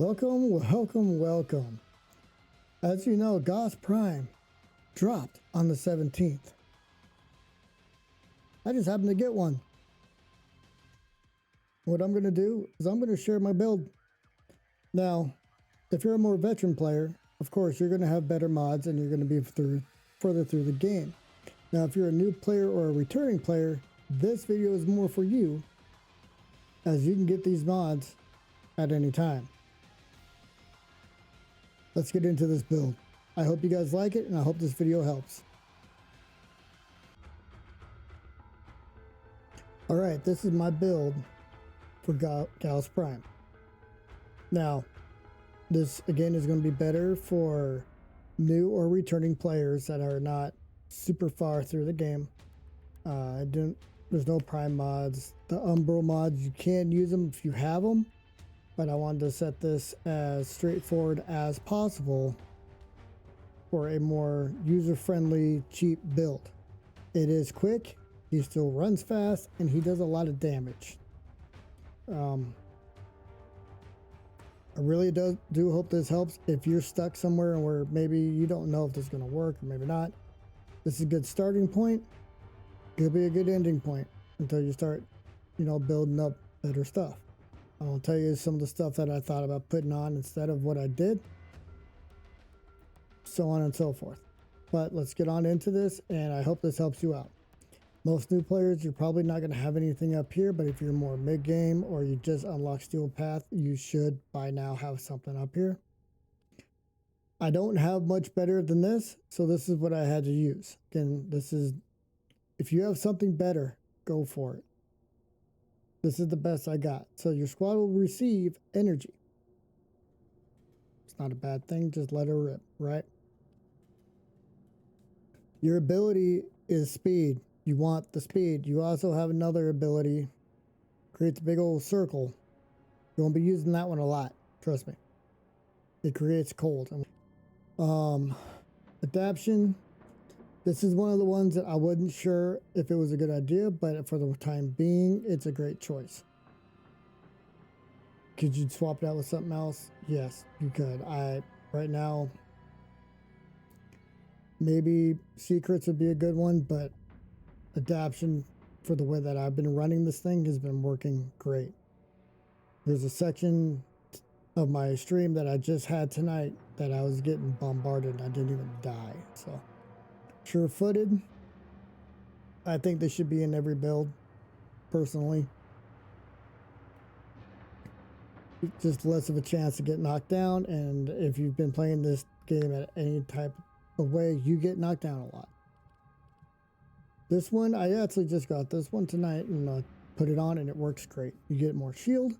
Welcome, welcome, welcome. As you know, Gauss Prime dropped on the 17th. I just happened to get one. What I'm going to do is I'm going to share my build. Now, if you're a more veteran player, of course, you're going to have better mods and you're going to be further through the game. Now, if you're a new player or a returning player, this video is more for you, as you can get these mods at any time. Let's get into this build. I hope you guys like it, and I hope this video helps. Alright, this is my build for Gauss Prime. Now, this again is going to be better for new or returning players that are not super far through the game. There's no Prime mods. The Umbral mods, you can use them if you have them, but I wanted to set this as straightforward as possible for a more user-friendly, cheap build. It is quick, he still runs fast, and he does a lot of damage. I really do hope this helps if you're stuck somewhere where maybe you don't know if this is going to work or maybe not. This is a good starting point. It'll be a good ending point until you start, building up better stuff. I'll tell you some of the stuff that I thought about putting on instead of what I did, so on and so forth. But let's get on into this, and I hope this helps you out. Most new players, you're probably not going to have anything up here, but if you're more mid-game or you just unlock Steel Path, you should by now have something up here. I don't have much better than this, so this is what I had to use. Again, if you have something better, go for it. This is the best I got. So your squad will receive energy. It's not a bad thing, just let her rip, right? Your ability is speed. You want the speed. You also have another ability, creates a big old circle. You won't be using that one a lot, trust me. It creates cold. Adaption. This is one of the ones that I wasn't sure if it was a good idea, but for the time being, it's a great choice. Could you swap it out with something else? Yes, you could. Right now, maybe secrets would be a good one, but adaption, for the way that I've been running this thing, has been working great. There's a section of my stream that I just had tonight that I was getting bombarded and I didn't even die, so sure-footed. I think they should be in every build, personally. Just less of a chance to get knocked down, and if you've been playing this game at any type of way, you get knocked down a lot. This one, I actually just got this one tonight and put it on, and it works great. You get more shield,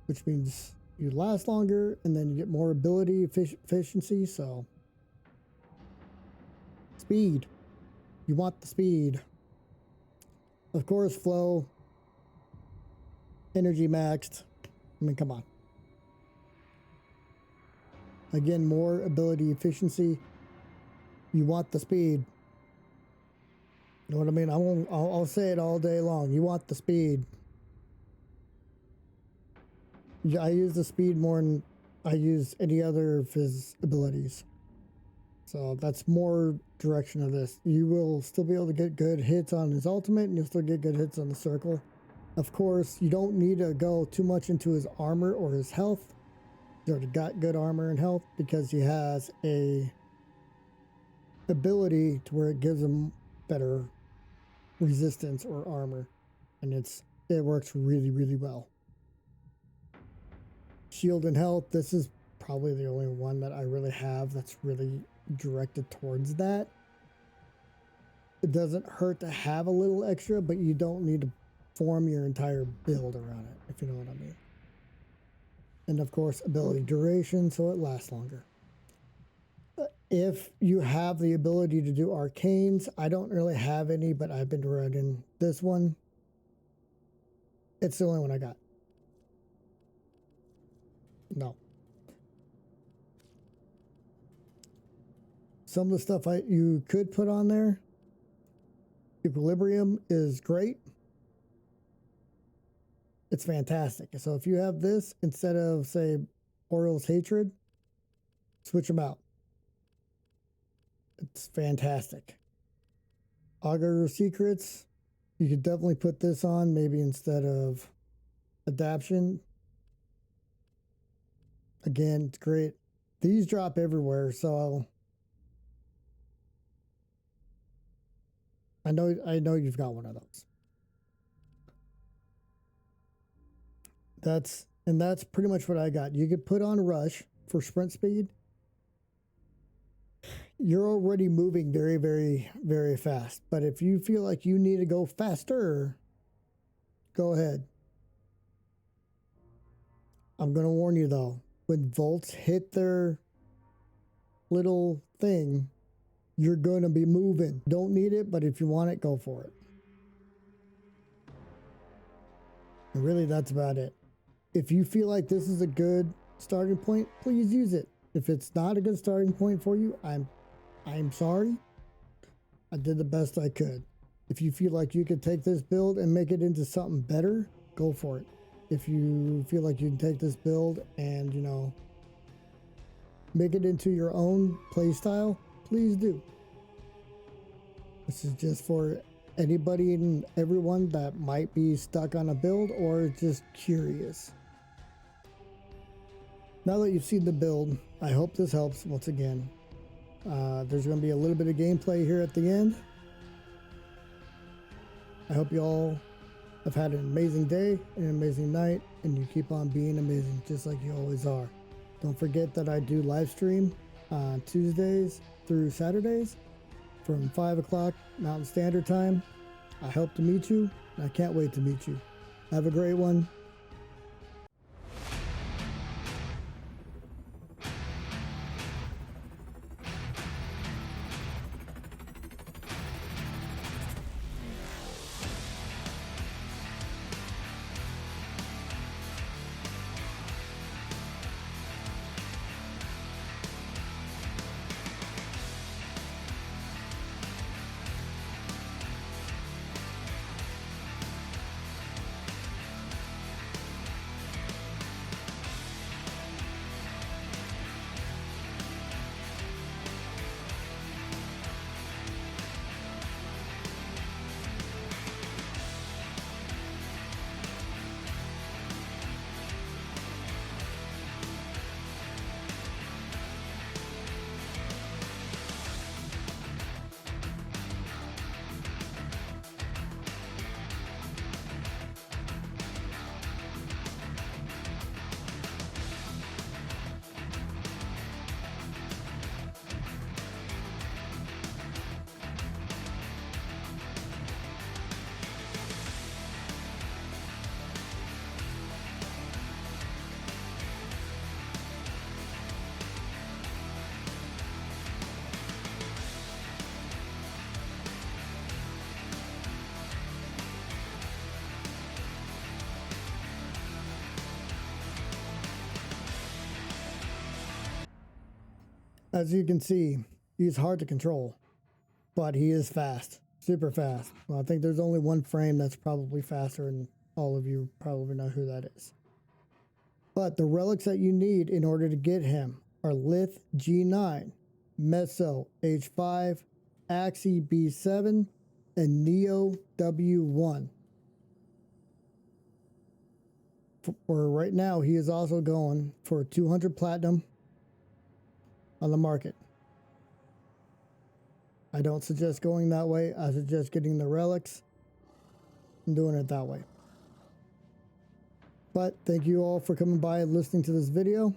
which means you last longer, and then you get more ability efficiency, so speed. You want the speed. Of course, flow. Energy maxed. I mean, come on. Again, more ability efficiency. You want the speed. You know what I mean? I'll say it all day long. You want the speed. I use the speed more than I use any other of his abilities. So that's more direction of this. You will still be able to get good hits on his ultimate, and you'll still get good hits on the circle. Of course, you don't need to go too much into his armor or his health. He's already got good armor and health because he has a ability to where it gives him better resistance or armor, and it works really, really well. Shield and health, this is probably the only one that I really have that's really directed towards that. It doesn't hurt to have a little extra, but you don't need to form your entire build around it, if you know what I mean. And of course, ability duration, so it lasts longer. If you have the ability to do arcanes, I don't really have any, but I've been running this one. It's the only one I got. No. Some of the stuff you could put on there. Equilibrium is great. It's fantastic. So if you have this, instead of, say, Oriole's Hatred, switch them out. It's fantastic. Augur of Secrets, you could definitely put this on, maybe instead of Adaption. Again, it's great. These drop everywhere, so I know you've got one of those. That's pretty much what I got. You could put on Rush for sprint speed. You're already moving very, very, very fast. But if you feel like you need to go faster, go ahead. I'm going to warn you though, when volts hit their little thing, you're going to be moving. Don't need it, but if you want it, go for it. And really, that's about it. If you feel like this is a good starting point, please use it. If it's not a good starting point for you, I'm sorry. I did the best I could. If you feel like you could take this build and make it into something better, go for it. If you feel like you can take this build and, you know, make it into your own play style, please do. This is just for anybody and everyone that might be stuck on a build or just curious. Now that you've seen the build, I hope this helps once again. There's going to be a little bit of gameplay here at the end. I hope you all have had an amazing day, an amazing night, and you keep on being amazing, just like you always are. Don't forget that I do live stream on Tuesdays through Saturdays from 5 o'clock Mountain Standard Time. I hope to meet you, and I can't wait to meet you. Have a great one. As you can see, he's hard to control, but he is fast, super fast. Well, I think there's only one frame that's probably faster, and all of you probably know who that is. But the relics that you need in order to get him are Lith G9, Meso H5, Axie B7, and Neo W1. For right now, he is also going for 200 platinum on the market. I don't suggest going that way. I suggest getting the relics and doing it that way. But thank you all for coming by and listening to this video.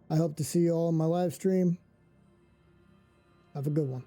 I hope to see you all in my live stream. Have a good one.